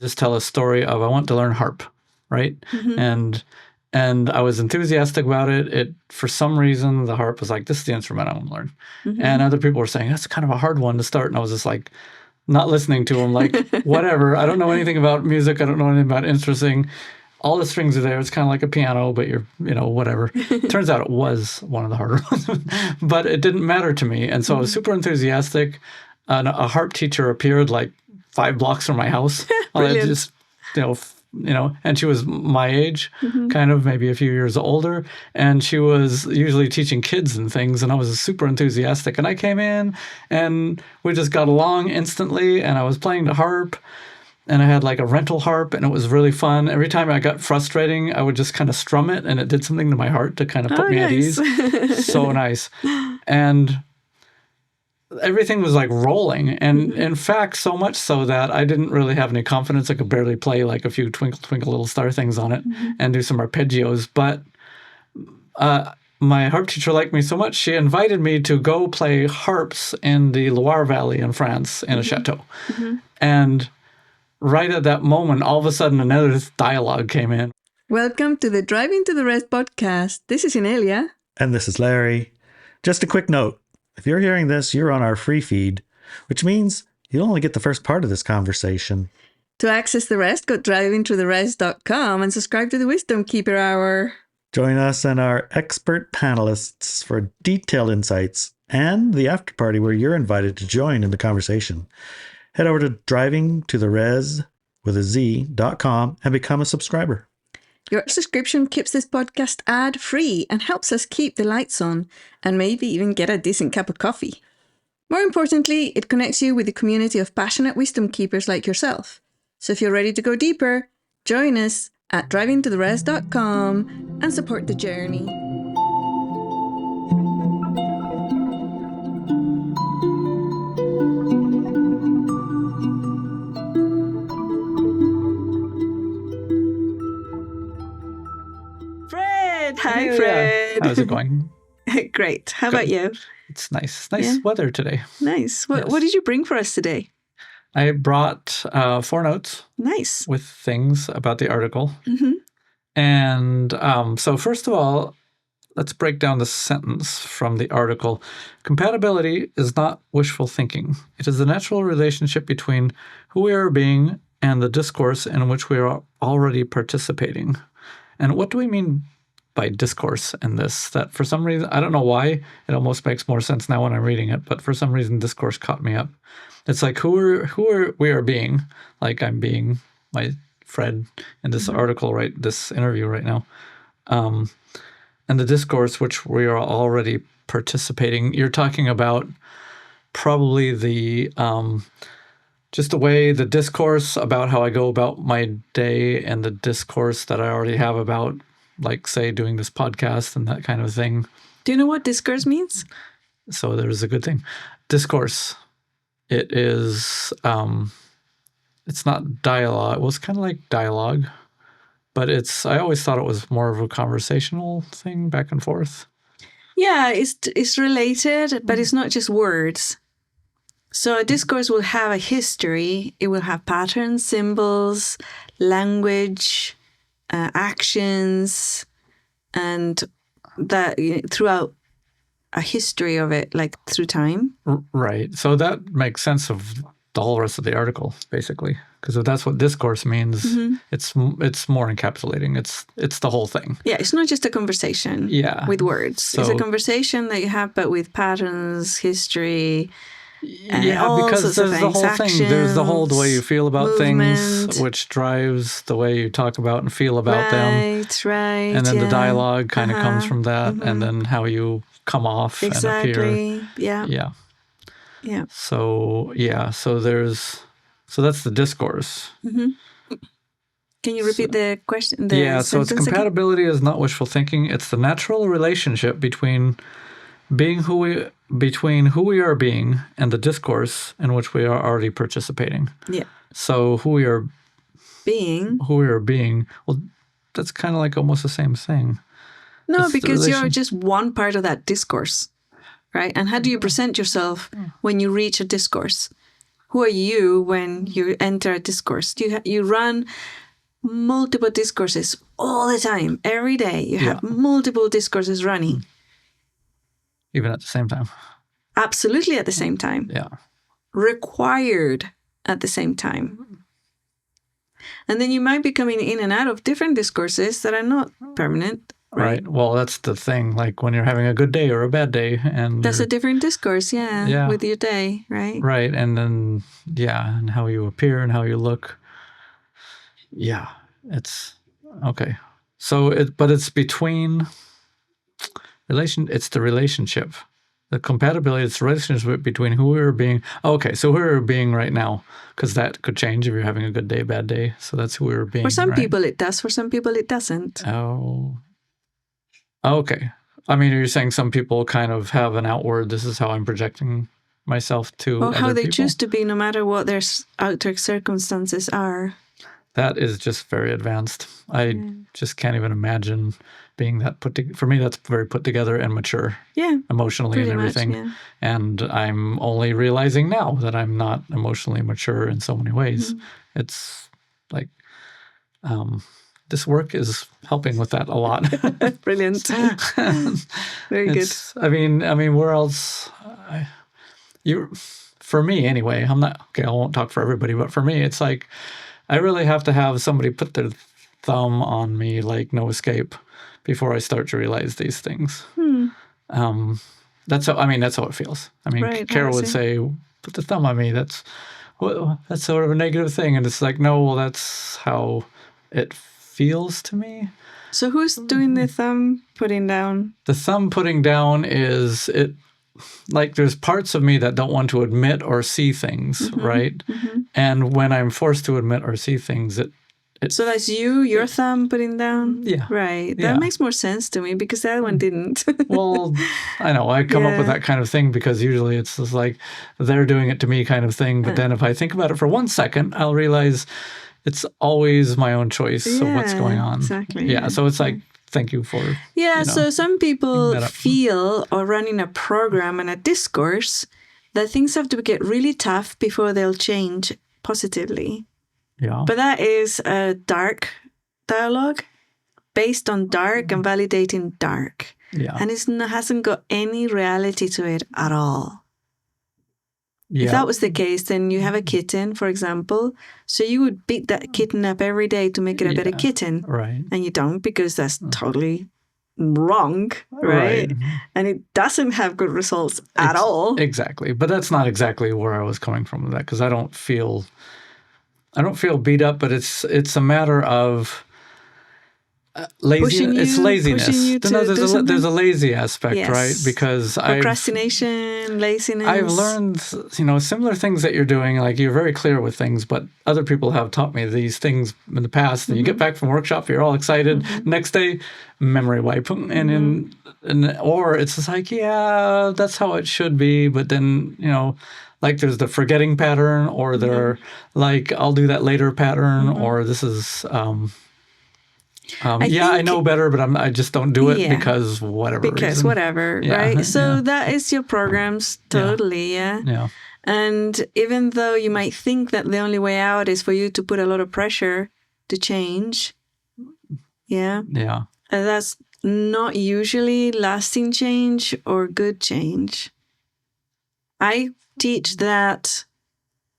just tell a story of I want to learn harp, right? And I was enthusiastic about it. It for some reason the harp was like, this is the instrument I want to learn. And other people were saying that's kind of a hard one to start. And I was just like, not listening to them, like whatever. I don't know anything about music. I don't know anything about instrumenting. All the strings are there. It's kind of like a piano, but you're, whatever. Turns out it was one of the harder ones, but it didn't matter to me. And so I was super enthusiastic. A harp teacher appeared like 5 blocks from my house. I just, and she was my age, kind of maybe a few years older. And she was usually teaching kids and things. And I was super enthusiastic. And I came in and we just got along instantly. And I was playing the harp. And I had like a rental harp, and it was really fun. Every time I got frustrating, I would just kind of strum it, and it did something to my heart to kind of put me at ease. So nice. And everything was like rolling. And in fact, so much so that I didn't really have any confidence. I could barely play like a few Twinkle, Twinkle, Little Star things on it and do some arpeggios. But my harp teacher liked me so much, she invited me to go play harps in the Loire Valley in France in a chateau. And right at that moment, all of a sudden, another dialogue came in. Welcome to the Driving to the Rest podcast. This is Inelia. And this is Larry. Just a quick note. If you're hearing this, you're on our free feed, which means you'll only get the first part of this conversation. To access the rest, go drivingtotherest.com and subscribe to the Wisdom Keeper Hour. Join us and our expert panelists for detailed insights and the after party where you're invited to join in the conversation. Head over to drivingtotherest.com and become a subscriber. Your subscription keeps this podcast ad-free and helps us keep the lights on and maybe even get a decent cup of coffee. More importantly, it connects you with a community of passionate wisdom keepers like yourself. So if you're ready to go deeper, join us at drivingtotherest.com and support the journey. Hi, Fred. How's it going? Great. How about you? It's nice. Nice weather today. Nice. What did you bring for us today? I brought 4 notes. Nice. With things about the article. And so first of all, let's break down the sentence from the article. Compatibility is not wishful thinking. It is the natural relationship between who we are being and the discourse in which we are already participating. And what do we mean by discourse in this? That for some reason, I don't know why, it almost makes more sense now when I'm reading it, but for some reason discourse caught me up. It's like who we are being, like I'm being my Fred in this article, right, this interview right now. And the discourse which we are already participating. You're talking about probably the just the way the discourse about how I go about my day and the discourse that I already have about, like, say, doing this podcast and that kind of thing. Do you know what discourse means? So there's a good thing. Discourse. It is, it's not dialogue. Well, it's kind of like dialogue, but I always thought it was more of a conversational thing back and forth. Yeah, it's related, but it's not just words. So a discourse will have a history. It will have patterns, symbols, language, actions, and that throughout a history of it, like through time. Right. So that makes sense of the whole rest of the article, basically, because if that's what discourse means, it's more encapsulating. It's the whole thing. Yeah, it's not just a conversation. With words. So, it's a conversation that you have, but with patterns, history. Because there's the whole thing. There's the whole way you feel about things, which drives the way you talk about and feel about them. Right. And then the dialogue kind of comes from that, and then how you come off and appear. Yeah. So that's the discourse. Can you repeat the question? So it's compatibility is not wishful thinking. It's the natural relationship between who we are being and the discourse in which we are already participating. Yeah. So who we are being, well, that's kind of like almost the same thing. No, it's because you're just one part of that discourse, right? And how do you present yourself when you reach a discourse? who are you when you enter a discourse? You run multiple discourses all the time, every day. You have multiple discourses running. Even at the same time. Absolutely at the same time. Yeah. Required at the same time. And then you might be coming in and out of different discourses that are not permanent. Right. Well, that's the thing. Like when you're having a good day or a bad day, and that's a different discourse, with your day, right? Right, and then and how you appear and how you look. Yeah, it's okay. So it's between it's the relationship, the compatibility. It's the relationship between who we're being. Okay, so who we're being right now, because that could change if you're having a good day, bad day. So that's who we're being. For some people it does. For some people it doesn't. Oh. Okay. I mean, are you saying some people kind of have an outward, this is how I'm projecting myself to or how they people? choose to be no matter what their outer circumstances are? That is just very advanced. I just can't even imagine being that for me, that's very put together and mature. Yeah. Emotionally and everything. Much, And I'm only realizing now that I'm not emotionally mature in so many ways. Mm-hmm. It's like... this work is helping with that a lot. Brilliant. Very good. I mean, where else? For me anyway, I'm not, okay, I won't talk for everybody, but for me, it's like, I really have to have somebody put their thumb on me, like no escape, before I start to realize these things. That's how it feels. I mean, Carol would say, put the thumb on me. That's sort of a negative thing. And it's like, no, well, that's how it feels to me. So who's doing the thumb putting down? The thumb putting down is it. Like there's parts of me that don't want to admit or see things, right? Mm-hmm. And when I'm forced to admit or see things, it so that's your thumb putting down? Yeah. Right. That makes more sense to me because the other one didn't. Well, I know. I come up with that kind of thing because usually it's just like they're doing it to me kind of thing. But then if I think about it for 1 second, I'll realize it's always my own choice of what's going on. Exactly. Yeah. So it's like, thank you for... so some people feel, or running a program and a discourse, that things have to get really tough before they'll change positively. Yeah. But that is a dark dialogue based on dark and validating dark. Yeah. And it hasn't got any reality to it at all. Yeah. If that was the case, then you have a kitten, for example. So you would beat that kitten up every day to make it a better kitten. Right. And you don't, because that's totally wrong, right? And it doesn't have good results at all. Exactly. But that's not exactly where I was coming from with that, because I don't feel beat up, but it's a matter of laziness. It's laziness. There's a lazy aspect, right? Because procrastination, laziness. I've learned, similar things that you're doing. Like you're very clear with things, but other people have taught me these things in the past. And you get back from workshop, you're all excited. Next day, memory wipe, and or it's just like, yeah, that's how it should be. But then like there's the forgetting pattern, or they're like, I'll do that later pattern, or this is. I know better, but I just don't do it because whatever reason. Whatever, right? So that is your programs, totally, Yeah. And even though you might think that the only way out is for you to put a lot of pressure to change, that's not usually lasting change or good change. I teach that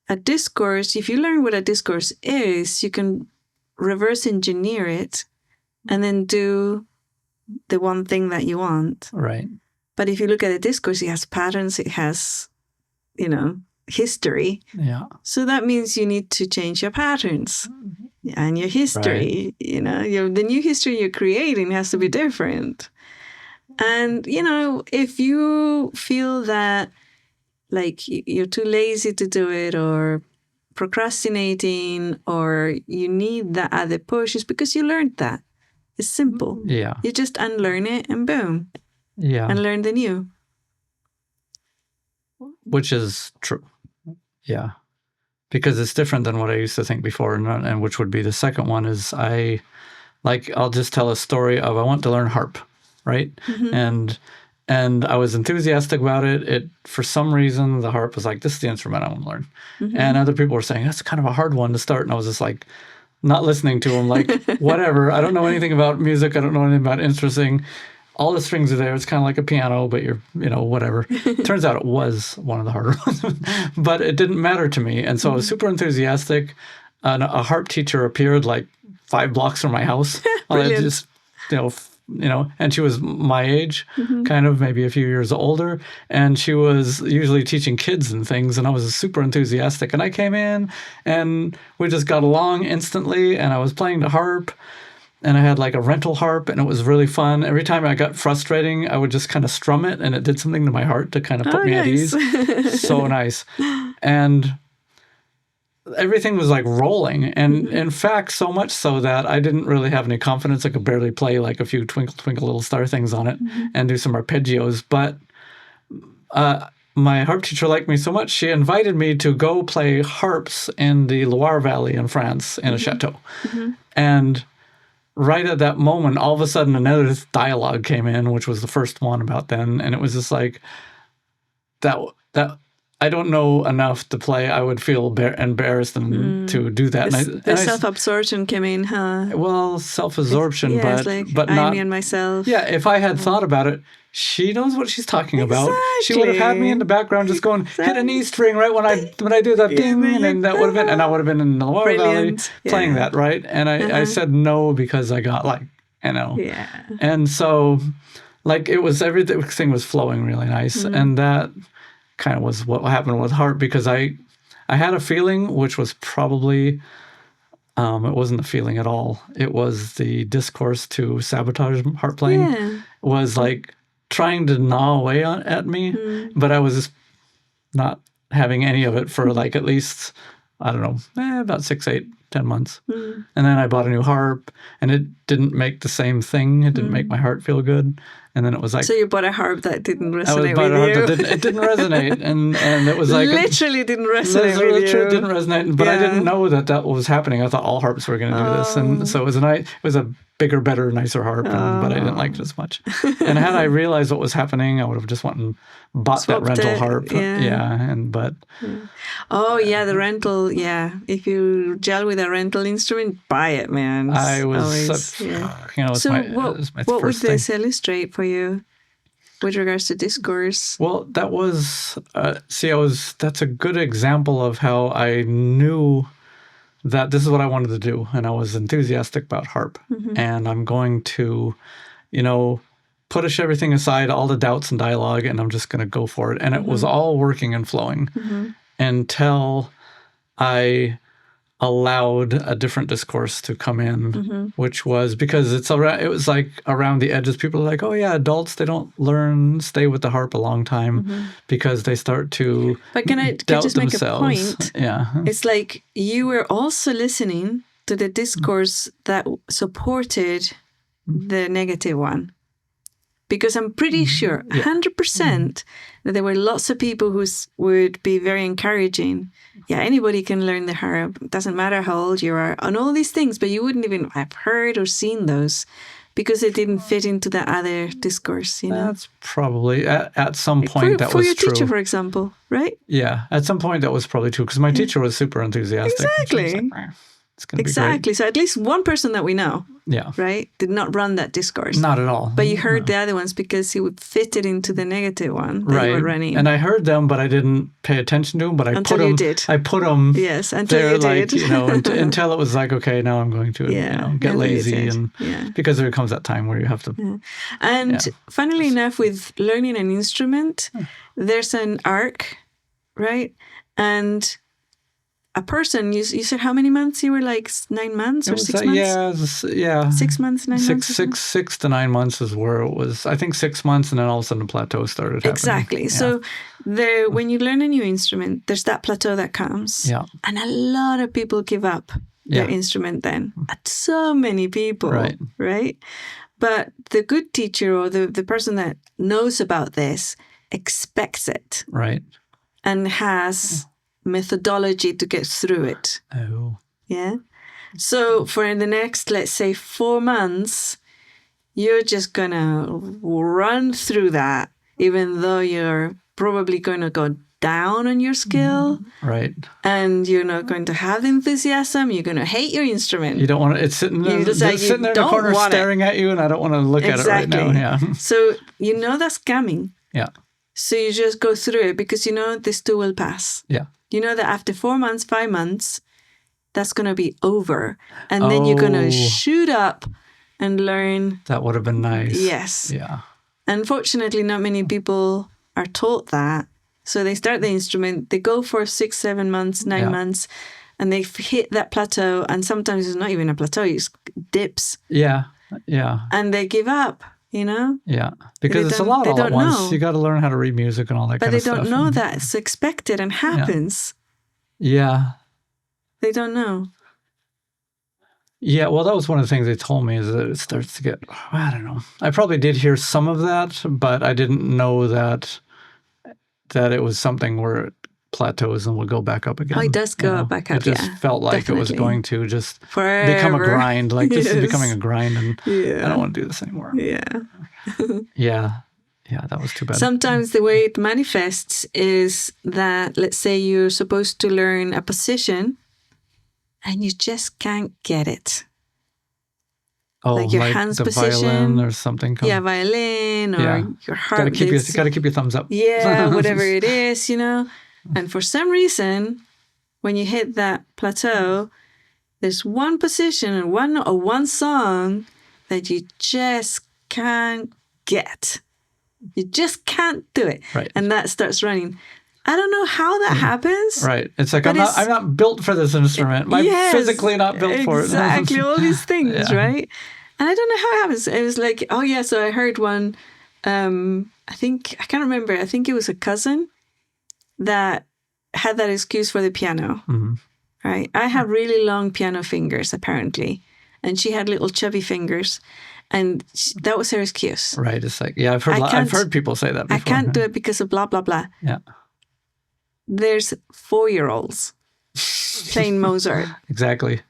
a discourse, if you learn what a discourse is, you can reverse engineer it and then do the one thing that you want. Right. But if you look at a discourse, it has patterns, it has, history. Yeah. So that means you need to change your patterns and your history. Right. The new history you're creating has to be different. And, if you feel that like you're too lazy to do it, or procrastinating, or you need that other push, is because you learned that. It's simple. Yeah. You just unlearn it and boom. Yeah. And learn the new. Which is true. Yeah. Because it's different than what I used to think before, and which would be the second one is I'll just tell a story of I want to learn harp, right? Mm-hmm. and I was enthusiastic about it. For some reason, the harp was like, this is the instrument I want to learn. And other people were saying, that's kind of a hard one to start. And I was just like, not listening to them, like, whatever. I don't know anything about music. I don't know anything about instrumenting. All the strings are there. It's kind of like a piano, but you're, whatever. Turns out it was one of the harder ones, but it didn't matter to me. And so I was super enthusiastic. And a harp teacher appeared like 5 blocks from my house. Brilliant. Just, and she was my age, kind of maybe a few years older. And she was usually teaching kids and things. And I was super enthusiastic. And I came in and we just got along instantly. And I was playing the harp. And I had like a rental harp, and it was really fun. Every time I got frustrating, I would just kind of strum it, and it did something to my heart to kind of put me at ease. So nice. And everything was like rolling. And in fact, so much so that I didn't really have any confidence. I could barely play like a few Twinkle, Twinkle, Little Star things on it and do some arpeggios. But my harp teacher liked me so much, she invited me to go play harps in the Loire Valley in France in a Ch.2. And right at that moment, all of a sudden, another dialogue came in, which was the first one about then. And it was just like, that I don't know enough to play. I would feel embarrassed to do that. The self-absorption came in, huh? Well, self-absorption, it's like, but I, not... me and myself. Yeah, if I had thought about it, she knows what she's talking about. She would have had me in the background just going, hit an E string right when I do that ding, and that would have been, and I would have been in the Loire Valley playing that, right? And I said no because I got like, Yeah. And so, like, it was, everything was flowing really nice. And that kind of was what happened with harp, because I had a feeling, which was probably, it wasn't a feeling at all. It was the discourse to sabotage harp playing was like trying to gnaw away at me, but I was just not having any of it for like at least, I don't know, about 6, 8, 10 months. And then I bought a new harp, and it didn't make the same thing. It didn't make my heart feel good. And then it was like... So you bought a harp that didn't resonate with you? It didn't resonate. And it was like... Literally didn't resonate with you. Literally didn't resonate. But I didn't know that was happening. I thought all harps were going to do this. And so it was a bigger, better, nicer harp, but I didn't like it as much. And had I realized what was happening, I would have just went and bought that rental harp. Oh, yeah, the rental, If you gel with a rental instrument, buy it, man. I was... So what would this illustrate for you with regards to discourse? Well, that was... that's a good example of how I knew that this is what I wanted to do. And I was enthusiastic about harp. And I'm going to, push everything aside, all the doubts and dialogue, and I'm just going to go for it. And it was all working and flowing until I allowed a different discourse to come in, which was because it was like around the edges. People are like, oh yeah, adults, they don't stay with the harp a long time because they start to But can I just make a point? Yeah. It's like you were also listening to the discourse that supported the negative one. Because I'm pretty sure, 100%, that there were lots of people who would be very encouraging. Yeah, anybody can learn the harp. It doesn't matter how old you are, and all these things. But you wouldn't even have heard or seen those because it didn't fit into the other discourse, That's probably, at some point, that was true. For your teacher, for example, right? Yeah, at some point that was probably true because my teacher was super enthusiastic. Exactly. It's going to be great. So at least one person that we know, right, did not run that discourse. Not at all. But you heard the other ones because he would fit it into the negative one that you were running. And I heard them, but I didn't pay attention to them. But I put them. I put them. Yes, until there, you did. until it was like, okay, now I'm going to get lazy, and because there comes that time where you have to. Yeah. And funnily enough, with learning an instrument, there's an arc, right? And a person, you said how many months? You were like 9 months or 6 months? 6 months, 9 months? 6 to 9 months is where it was. I think 6 months, and then all of a sudden the plateau started happening. Exactly. Yeah. So when you learn a new instrument, there's that plateau that comes. Yeah. And a lot of people give up their instrument then. So many people, right? But the good teacher or the person that knows about this expects it. Right. And has methodology to get through it. Oh. Yeah. So for the next, let's say 4 months, you're just going to run through that even though you're probably going to go down on your skill. Right. And you're not going to have enthusiasm. You're going to hate your instrument. You don't want to, it's sitting there, sitting there in the corner staring at you, and I don't want to look at it right now. Yeah. So you know that's coming. Yeah. So you just go through it because you know this too will pass. Yeah. You know that after 4 months, 5 months, that's going to be over. And then you're going to shoot up and learn. That would have been nice. Yes. Yeah. Unfortunately, not many people are taught that. So they start the instrument, they go for 6, 7 months, 9 months, and they hit that plateau. And sometimes it's not even a plateau, it's dips. Yeah, yeah. And they give up, you know? Yeah, because it's a lot all at once. You got to learn how to read music and all that kind of stuff. But they don't know that it's expected and happens. Yeah. They don't know. Yeah, well, that was one of the things they told me, is that it starts to get, I don't know. I probably did hear some of that, but I didn't know that it was something where it plateaus and will go back up again. Oh, it does go back up, It just felt like it was going to just become a grind. Like, this is becoming a grind, and I don't want to do this anymore. Yeah. Yeah, that was too bad. Sometimes the way it manifests is that, let's say you're supposed to learn a position, and you just can't get it. Oh, like your hands the position, violin or something. Yeah, violin or your heart. Got to keep your thumbs up. Yeah, whatever it is, you know. And for some reason, when you hit that plateau, there's one position or one song that you just can't get. You just can't do it. Right. And that starts running. I don't know how that happens. Right. It's like, I'm not built for this instrument. I'm physically not built for it. Exactly. All these things, right? And I don't know how it happens. It was like, so I heard one, I can't remember. I think it was a cousin that had that excuse for the piano, right? I have really long piano fingers, apparently. And she had little chubby fingers. And that was her excuse. Right. It's like, I've heard people say that before. I can't do it because of blah, blah, blah. Yeah. There's 4-year-olds playing Mozart. Exactly.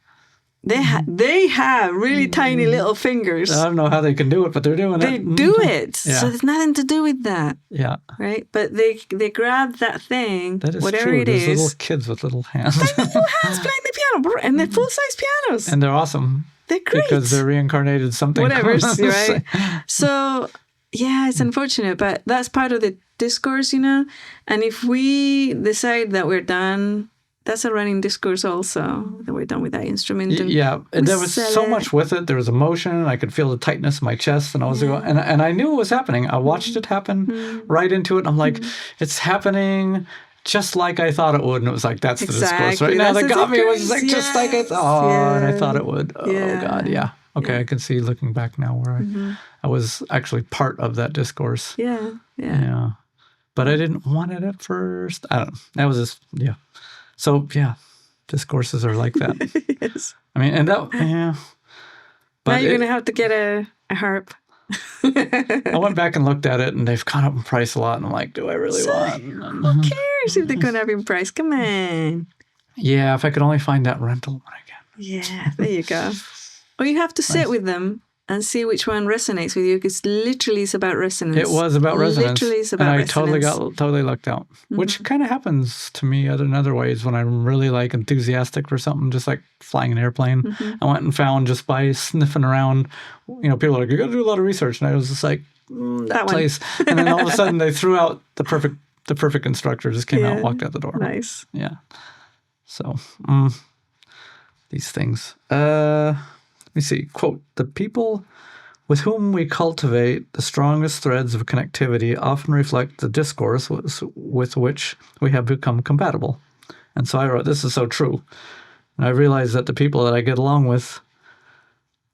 They have really tiny little fingers. I don't know how they can do it, but they're doing it. They do it. Yeah. So there's nothing to do with that. Yeah. Right? But they grab that thing, that is whatever true. it There's is. little kids with little hands. Little hands playing the piano. And they're full-size pianos. And they're awesome. They're great. Because they're reincarnated something. Whatever, right? So, it's unfortunate, but that's part of the discourse, you know? And if we decide that we're done, that's a running discourse also, that we're done with that instrument. And there was so much with it. There was emotion. I could feel the tightness in my chest, and I was and I knew it was happening. I watched it happen right into it. And I'm like, it's happening just like I thought it would. And it was like, that's the discourse right now. That got me. It was like, just like I thought. And I thought it would. Oh, God, yeah. Okay, I can see looking back now where I was actually part of that discourse. Yeah. But I didn't want it at first. I don't know. That was just, So, discourses are like that. Yes. I mean, and that, But now you're going to have to get a harp. I went back and looked at it, and they've gone up in price a lot, and I'm like, do I really want? Who cares if they're going up in price? Come on. Yeah, if I could only find that rental one again. Yeah, there you go. Or you have to sit with them and see which one resonates with you, because literally it's about resonance. It was about resonance. Literally it's about resonance. And I totally lucked out, which kind of happens to me in other ways when I'm really like enthusiastic for something, just like flying an airplane. I went and found, just by sniffing around, people are like, you got to do a lot of research. And I was just like, that place. And then all of a sudden they threw out the perfect instructor, just came out, walked out the door. Nice. Yeah. So, these things. Let me see. Quote, the people with whom we cultivate the strongest threads of connectivity often reflect the discourse with which we have become compatible. And so I wrote, this is so true. And I realized that the people that I get along with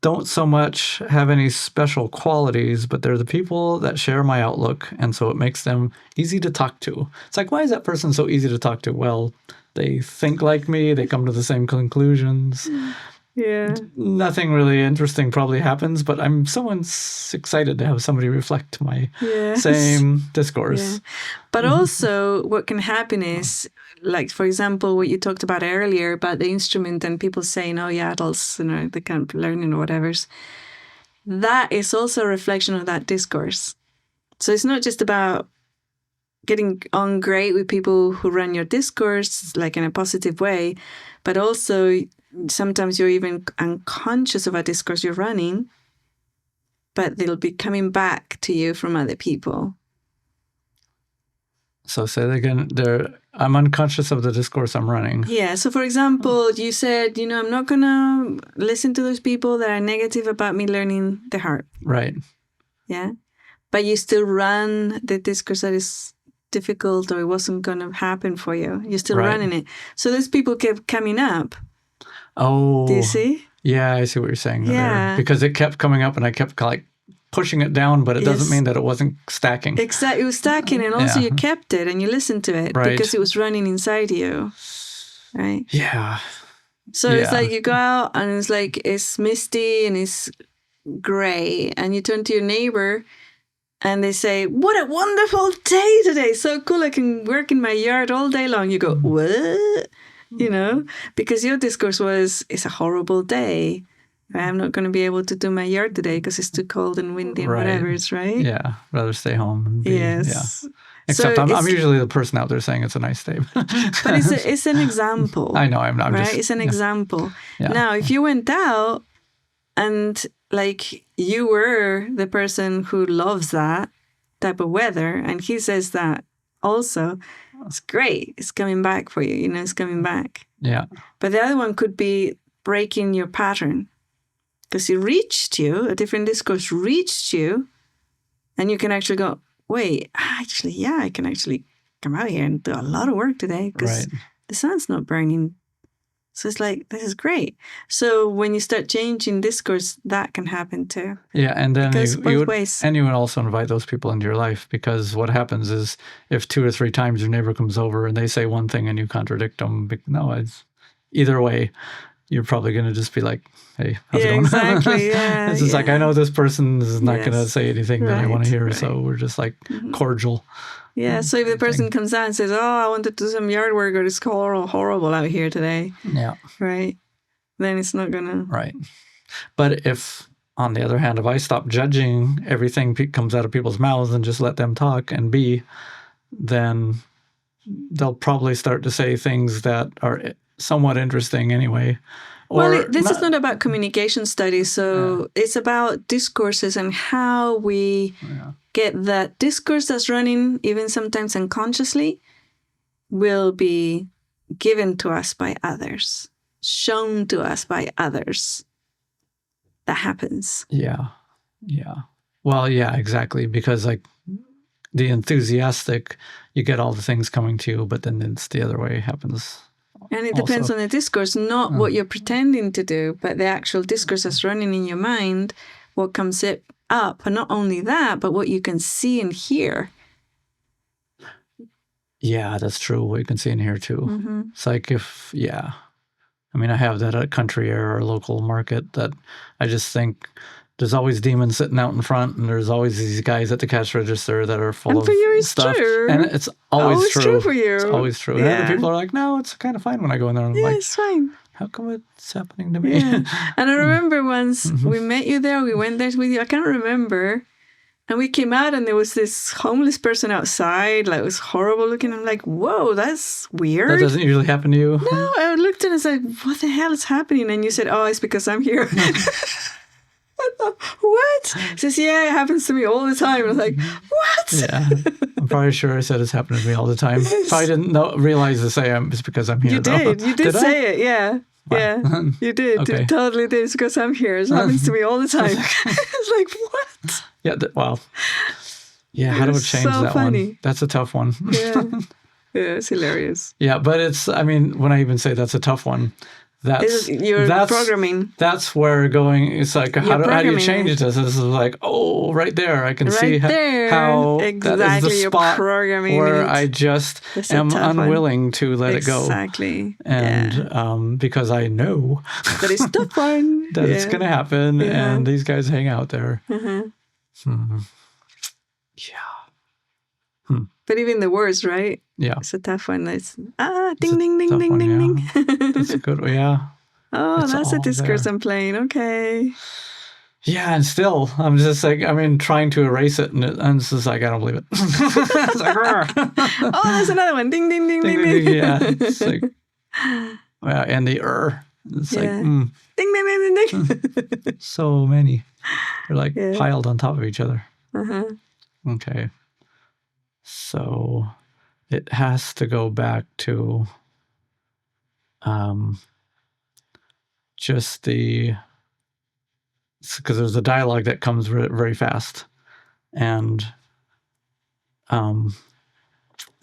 don't so much have any special qualities, but they're the people that share my outlook, and so it makes them easy to talk to. It's like, why is that person so easy to talk to? Well, they think like me. They come to the same conclusions. Yeah. Nothing really interesting probably happens, but I'm so excited to have somebody reflect my same discourse. Yeah. But also what can happen is, like, for example, what you talked about earlier about the instrument and people saying, adults, they can't learn or whatever. That is also a reflection of that discourse. So it's not just about getting on great with people who run your discourse, like in a positive way, but also sometimes you're even unconscious of a discourse you're running, but they'll be coming back to you from other people. So say that again. I'm unconscious of the discourse I'm running. Yeah. So for example, you said, I'm not going to listen to those people that are negative about me learning the harp. Right. Yeah. But you still run the discourse that is difficult or it wasn't going to happen for you. You're still running it. So those people kept coming up. Oh. Do you see? Yeah, I see what you're saying Yeah. there. Because it kept coming up and I kept like pushing it down, but it doesn't mean that it wasn't stacking. Exactly. It was stacking, and also you kept it and you listened to it because it was running inside you. Right? Yeah. So it's like you go out and it's like it's misty and it's gray, and you turn to your neighbor and they say, "What a wonderful day today. So cool. I can work in my yard all day long." You go, "What?" Because your discourse was, "It's a horrible day. I'm not going to be able to do my yard today because it's too cold and windy and whatever." It's right. Yeah. Rather stay home. And yes. Yeah. Except I'm usually the person out there saying it's a nice day. But it's an example. I know. I'm right? just, it's an example. Yeah. Now, if you went out and like you were the person who loves that type of weather, and he says that also, it's great. It's coming back for you. It's coming back. Yeah. But the other one could be breaking your pattern because it reached you, a different discourse reached you, and you can actually go, wait, actually, yeah, I can actually come out here and do a lot of work today because the sun's not burning. So it's like, this is great. So when you start changing discourse, that can happen too. Yeah, and then you would, ways. And you would also invite those people into your life, because what happens is if 2 or 3 times your neighbor comes over and they say one thing and you contradict them, it's either way, you're probably going to just be like, hey, how's it going? Exactly. Yeah, it's just like, I know this person is not going to say anything that I want to hear, right. so we're just like cordial. Yeah, so if the person comes out and says, oh, I wanted to do some yard work, or it's horrible out here today. Yeah. Right? Then it's not going to... Right. But if, on the other hand, if I stop judging everything comes out of people's mouths and just let them talk and be, then they'll probably start to say things that are somewhat interesting anyway. This is not about communication studies, so it's about discourses and how we get that discourse that's running, even sometimes unconsciously, will be given to us by others, shown to us by others. That happens. Yeah. Yeah. Well, yeah, exactly. Because like the enthusiastic, you get all the things coming to you, but then it's the other way happens. And it depends on the discourse, not what you're pretending to do, but the actual discourse that's running in your mind, what comes up. And not only that, but what you can see and hear. Yeah, that's true. What you can see and hear too. Mm-hmm. It's like I have that at Country Air or local market, that I just think there's always demons sitting out in front, and there's always these guys at the cash register that are full of stuff. True. And it's always true for you. It's always true. Yeah. And other people are like, no, it's kind of fine when I go in there. And I'm like, it's fine. How come it's happening to me? Yeah. And I remember once we met you there, we went there with you. I can't remember. And we came out and there was this homeless person outside, like it was horrible looking. I'm like, whoa, that's weird. That doesn't usually happen to you? No, I looked and I was like, what the hell is happening? And you said, oh, it's because I'm here. I thought, what? He says, yeah, it happens to me all the time. I was like, what? Yeah, I'm probably sure I said it's happened to me all the time. Yes. Probably didn't realize to say it's because I'm here. You did. You did say it, yeah. Wow. Yeah, you did. Okay. You totally did. It's because I'm here. It happens to me all the time. It's like, what? Yeah, wow. Yeah, how do we change so that funny. one? That's a tough one. Yeah. Yeah, it's hilarious. Yeah, but when I even say that's a tough one, that's programming. That's where it's like, how do you change it? This is like, oh, right there. I can see how exactly that is the spot programming where I just am unwilling to let it go. Exactly. And because I know that it's tough one. that it's going to happen, and these guys hang out there. Mm-hmm. Yeah. But even the words, right? Yeah. It's a tough one. It's ding, ding, ding, ding, ding, ding. That's a good one, yeah. Oh, it's that's a discourse there. I'm playing. Okay. Yeah, and still, I'm just like, trying to erase it, and it's just like, I don't believe it. It's like, oh, there's another one. Ding, ding, ding, ding, ding. Yeah, it's like, and the It's like, Ding, ding, ding, ding, ding. So many. They're like piled on top of each other. Okay. So it has to go back to just because there's a dialogue that comes very fast, and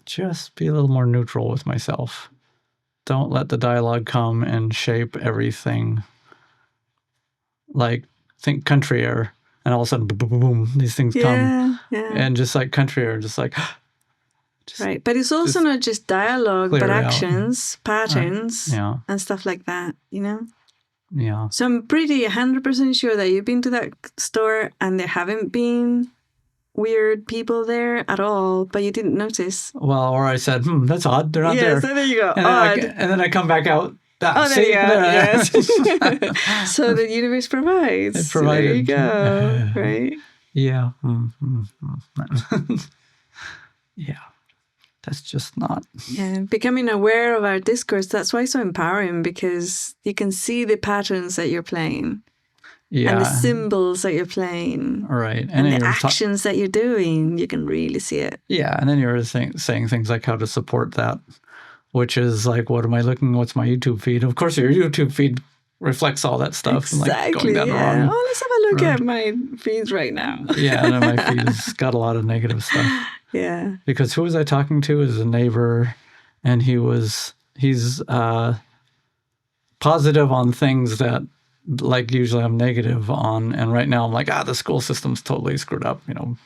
just be a little more neutral with myself. Don't let the dialogue come and shape everything. Like, think country air, and all of a sudden, boom, boom, boom, these things come, and just like country air, just like. Right, but it's also not just dialogue, but actions, patterns, and stuff like that, Yeah. So I'm pretty 100% sure that you've been to that store and there haven't been weird people there at all, but you didn't notice. Well, or I said, that's odd. They're not there. So there you go. And then I come back out. There you go. Yes. So the universe provides. It provided. There you go. Right? Yeah. Yeah. That's just not. Yeah, becoming aware of our discourse, that's why it's so empowering, because you can see the patterns that you're playing. Yeah. And the symbols that you're playing. Right. And the actions that you're doing, you can really see it. Yeah. And then you're saying things like how to support that, which is like, what's my YouTube feed? Of course, your YouTube feed reflects all that stuff. Exactly. And going down let's have a look at my feeds right now. Yeah. And my feed has got a lot of negative stuff. Yeah. Because who was I talking to? Is a neighbor, and he's positive on things that, like, usually I'm negative on. And right now I'm like, the school system's totally screwed up,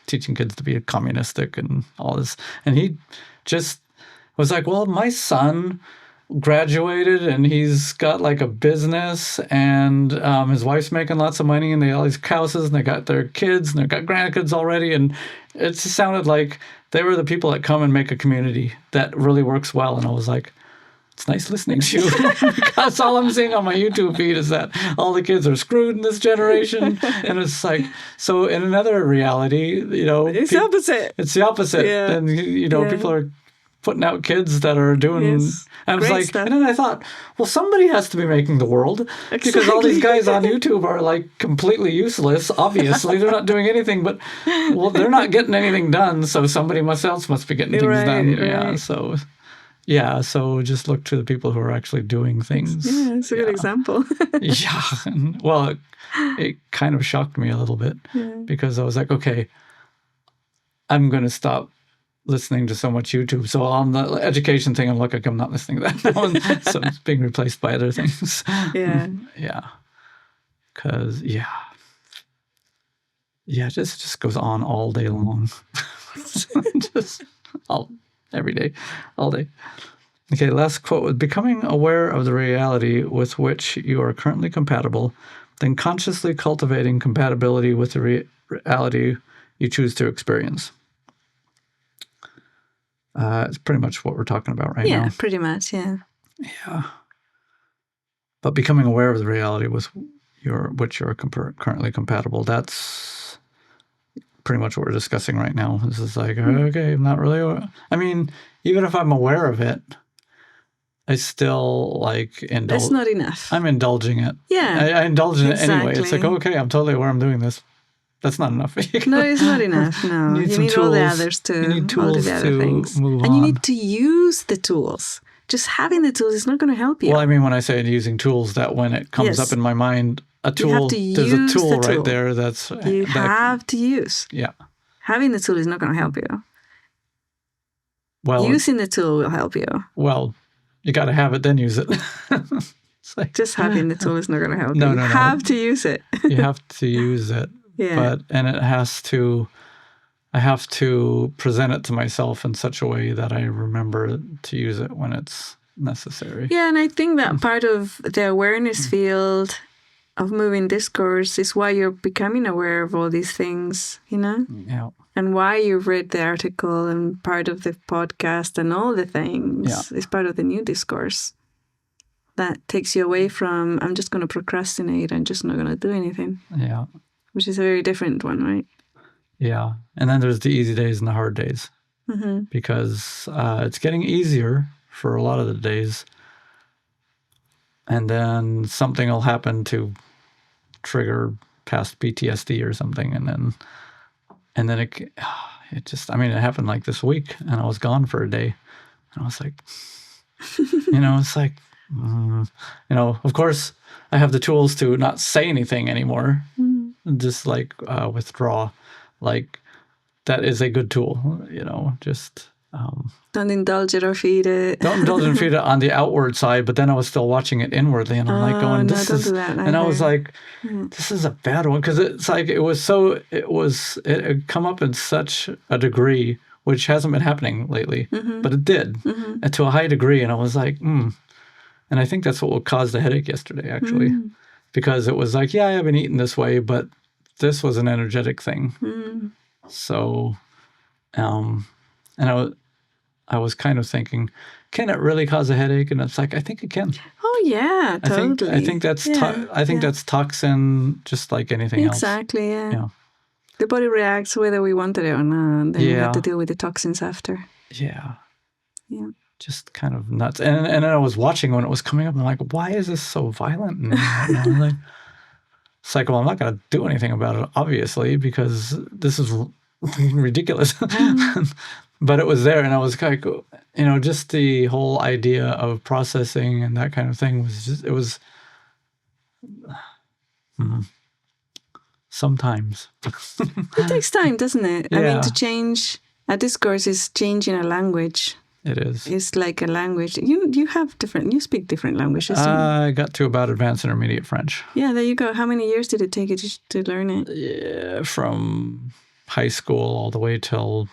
teaching kids to be communistic and all this. And he just was like, well, my son graduated and he's got like a business, and his wife's making lots of money, and they all these houses, and they got their kids, and they've got grandkids already. And it just sounded like they were the people that come and make a community that really works well. And I was like, it's nice listening to you. That's all I'm seeing on my YouTube feed is that all the kids are screwed in this generation. And it's like, so in another reality, it's the opposite. It's the opposite. Yeah. And, people are putting out kids that are doing, and I was like, stuff. And then I thought, well, somebody has to be making the world, because all these guys on YouTube are like completely useless. Obviously, they're not doing anything, but they're not getting anything done, so somebody else must be getting things done. Right. Yeah, so just look to the people who are actually doing things. Yeah, it's a good example. Yeah, well, it kind of shocked me a little bit, because I was like, okay, I'm going to stop listening to so much YouTube. So on the education thing, I'm like, I'm not listening to that now. So it's being replaced by other things. Yeah. Yeah. Because, it just goes on all day long. Every day, all day. Okay, last quote was, becoming aware of the reality with which you are currently compatible, then consciously cultivating compatibility with the reality you choose to experience. It's pretty much what we're talking about right now. Yeah, pretty much, yeah. Yeah. But becoming aware of the reality with which you're currently compatible, that's pretty much what we're discussing right now. This is like, okay, I'm not really aware. Even if I'm aware of it, I still indulge. That's not enough. I'm indulging it. Yeah. I indulge in it anyway. It's like, okay, I'm totally aware I'm doing this. That's not enough. No, it's not enough. No, you need all the others too. You need tools all the other things. Move and you need to use the tools. Just having the tools is not going to help you. Well, when I say using tools, that when it comes up in my mind, a tool, there's a tool right there that's... You have to use. Yeah. Having the tool is not going to help you. Well, using the tool will help you. Well, you got to have it, then use it. Just having the tool is not going to help you. No. You have to use it. You have to use it. Yeah. I have to present it to myself in such a way that I remember to use it when it's necessary. Yeah, and I think that part of the awareness field of moving discourse is why you're becoming aware of all these things, Yeah. And why you've read the article and part of the podcast and all the things is part of the new discourse. That takes you away from, I'm just going to procrastinate, I'm just not going to do anything. Yeah. which is a very different one, right? Yeah. And then there's the easy days and the hard days. Because it's getting easier for a lot of the days. And then something will happen to trigger past PTSD or something. And then it just, I mean, it happened like this week, and I was gone for a day. And I was like, it's like, of course I have the tools to not say anything anymore. Just like withdraw. Like, that is a good tool, just... don't indulge it or feed it. Don't indulge and feed it on the outward side, but then I was still watching it inwardly, and I'm like going, don't do that either. And I was like, this is a bad one, because it's like, it had come up in such a degree, which hasn't been happening lately, but it did, and to a high degree, and I was like, And I think that's what caused the headache yesterday, actually, because it was like, yeah, I haven't eaten this way, but this was an energetic thing. So, and I was kind of thinking, can it really cause a headache? And it's like, I think it can. Oh yeah, totally. I think that's that's toxin, just like anything else. Exactly. Yeah. The body reacts whether we wanted it or not. Then we have to deal with the toxins after. Yeah. Yeah. Just kind of nuts. And then I was watching when it was coming up, and I'm like, why is this so violent? And like, it's like, well, I'm not going to do anything about it, obviously, because this is ridiculous. But it was there, and I was like, just the whole idea of processing and that kind of thing was just, it was sometimes. It takes time, doesn't it? Yeah. I mean, to change a discourse is changing a language. It is. It's like a language. You speak different languages. I got to about advanced intermediate French. Yeah, there you go. How many years did it take you to learn it? Yeah, from high school all the way till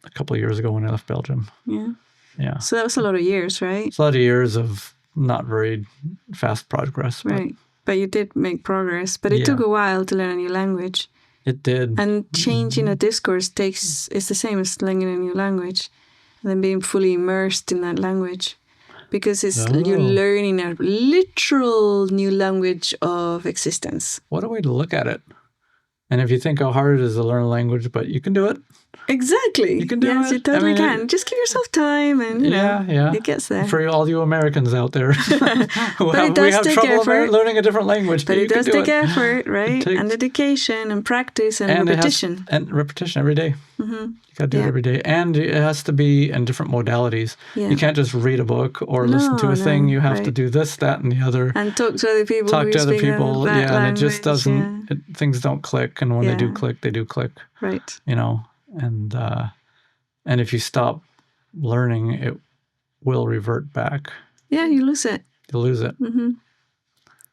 a couple of years ago when I left Belgium. Yeah. Yeah. So that was a lot of years, right? It's a lot of years of not very fast progress. Right. But you did make progress. But it took a while to learn a new language. It did. And changing a discourse is the same as learning a new language. And then being fully immersed in that language. Because you're learning a literal new language of existence. What a way to look at it. And if you think how hard it is to learn a language, but you can do it. Exactly. You can do it. Yes, you totally can. Just give yourself time, and it gets there. For all you Americans out there who but we have trouble learning a different language. But it does take effort, right? And dedication and practice and repetition. And repetition every day. You got to do it every day. And it has to be in different modalities. Yeah. You can't just read a book or listen to a thing. You have to do this, that, and the other. And talk to other people. And it just doesn't, things don't click. And when they do click, they do click. Right. And if you stop learning, it will revert back. Yeah, you lose it. You lose it.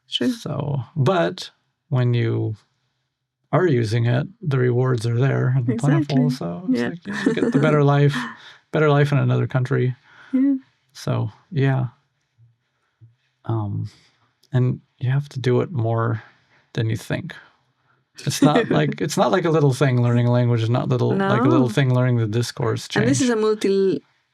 Sure. So, but when you are using it, the rewards are there and plentiful. So it's like you get the better life in another country. Yeah. So and you have to do it more than you think. It's not like a little thing learning a language. It's not like a little thing learning the discourse change. And this is a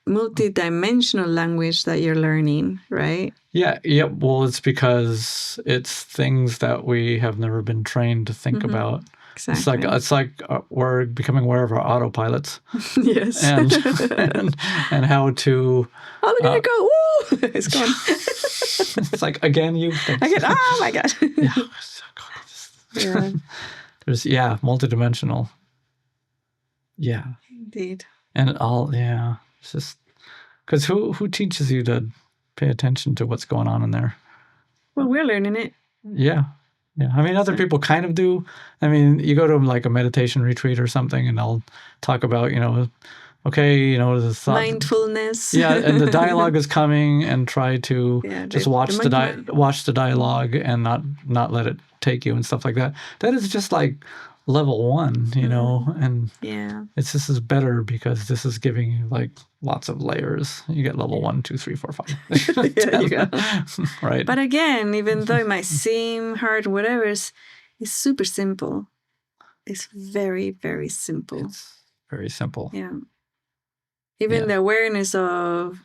multi-dimensional language that you're learning, right? Yeah. Well, it's because it's things that we have never been trained to think about. Exactly. It's like we're becoming aware of our autopilots. Yes. And how to. Oh, look at it go! Woo! It's gone. It's like again you. Again. Oh my god. Yeah. There's multidimensional. Yeah. Indeed. And it's just because who teaches you to pay attention to what's going on in there? Well, we're learning it. Yeah. I mean, other people kind of do. I mean, you go to like a meditation retreat or something, and they'll talk about the thought, mindfulness. And the dialogue is coming, and try to just watch the dialogue and not let it take you and stuff like that. That is just like level 1, and this is better because this is giving you like lots of layers. You get level 1, 2, 3, 4, 5. There you go. Right. But again, even though it might seem hard, whatever, it's super simple. It's very, very simple. It's very simple. Yeah. Even the awareness of,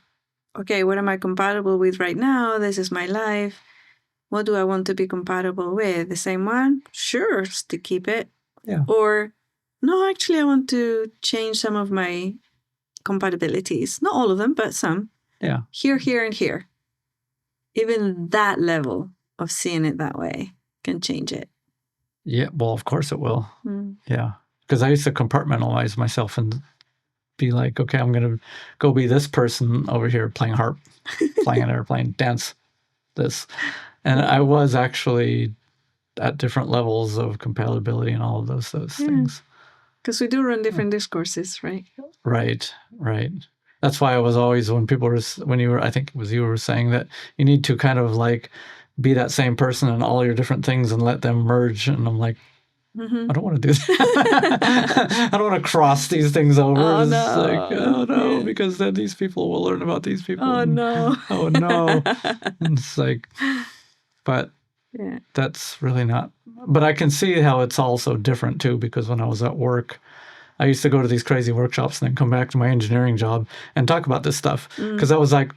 okay, what am I compatible with right now? This is my life. what do I want to be compatible with? The same one? Sure, still keep it. Yeah. Or, no, actually, I want to change some of my compatibilities. Not all of them, but some. Yeah. Here, and here. Even that level of seeing it that way can change it. Yeah, well, of course it will. Mm. Yeah. Because I used to compartmentalize myself and be like, okay, I'm going to go be this person over here playing harp, playing an airplane, dance, this. And I was actually at different levels of compatibility and all of those things. Because we do run different discourses, right? Right. That's why I was always, when you were, I think it was you were saying that you need to kind of like be that same person in all your different things and let them merge. And I'm like, I don't want to do that. I don't want to cross these things over. Oh, It's no. like, oh no, because then these people will learn about these people. Oh, no. Oh no. And it's like, but Yeah. that's really not. But I can see how it's also different too, because when I was at work, I used to go to these crazy workshops and then come back to my engineering job and talk about this stuff. Because I was like,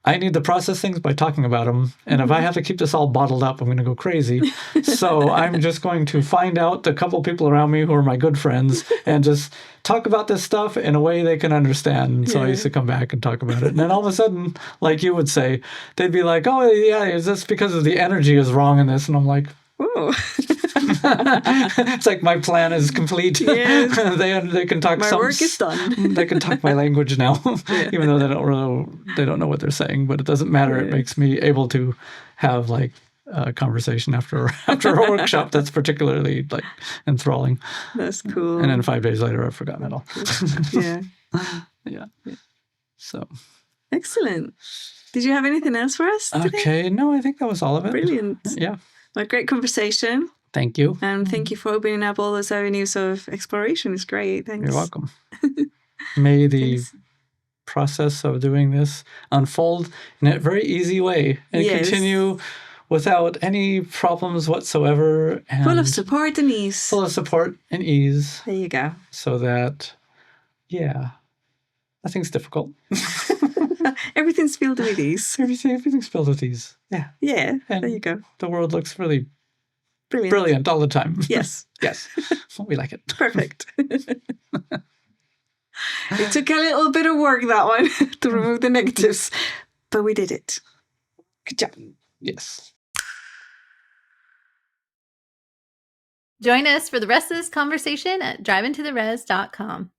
I need to process things by talking about them. And if I have to keep this all bottled up, I'm going to go crazy. So I'm just going to find out a couple people around me who are my good friends and just talk about this stuff in a way they can understand. So I used to come back and talk about it. And then all of a sudden, like you would say, they'd be like, oh, yeah, is this because of the energy is wrong in this? And I'm like, Ooh. it's like my plan is complete. Yes. they can talk. My work is done. They can talk my language now, even though they don't know what they're saying. But it doesn't matter. It makes me able to have like a conversation after a workshop that's particularly like enthralling. That's cool. And then 5 days later, I've forgotten it all. Yeah. So excellent. Did you have anything else for us today? Okay. No, I think that was all of it. Brilliant. Yeah. Well, great conversation. Thank you. And thank you for opening up all those avenues of exploration. It's great. Thanks. You're welcome. May the process of doing this unfold in a very easy way and continue without any problems whatsoever. And full of support and ease. Full of support and ease. There you go. So that, nothing's difficult. Everything's filled with ease. Everything's filled with ease. Yeah. Yeah, and there you go. The world looks really brilliant all the time. Yes. Yes. We like it. Perfect. It took a little bit of work, that one, to remove the negatives, but we did it. Good job. Yes. Join us for the rest of this conversation at driveintotheres.com.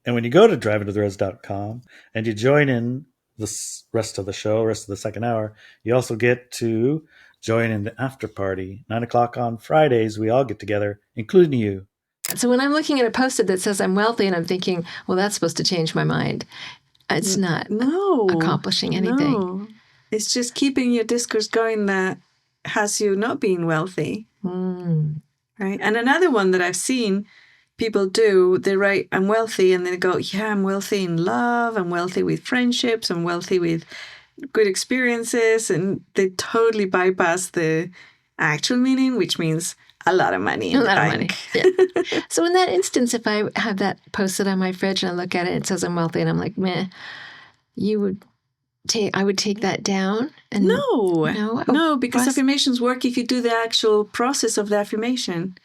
And when you go to driveintotheres.com and you join in the rest of the show, rest of the second hour, you also get to join in the after party. 9:00 on Fridays, we all get together, including you. So when I'm looking at a post-it that says I'm wealthy and I'm thinking, well, that's supposed to change my mind, it's not accomplishing anything. No. It's just keeping your discourse going that has you not being wealthy. Right? And another one that I've seen people do, they write, I'm wealthy, and they go, yeah, I'm wealthy in love, I'm wealthy with friendships, I'm wealthy with good experiences, and they totally bypass the actual meaning, which means a lot of money in the bank. Yeah. So in that instance, if I have that posted on my fridge and I look at it, it says I'm wealthy, and I'm like, meh, I would take that down. And No, because affirmations work if you do the actual process of the affirmation.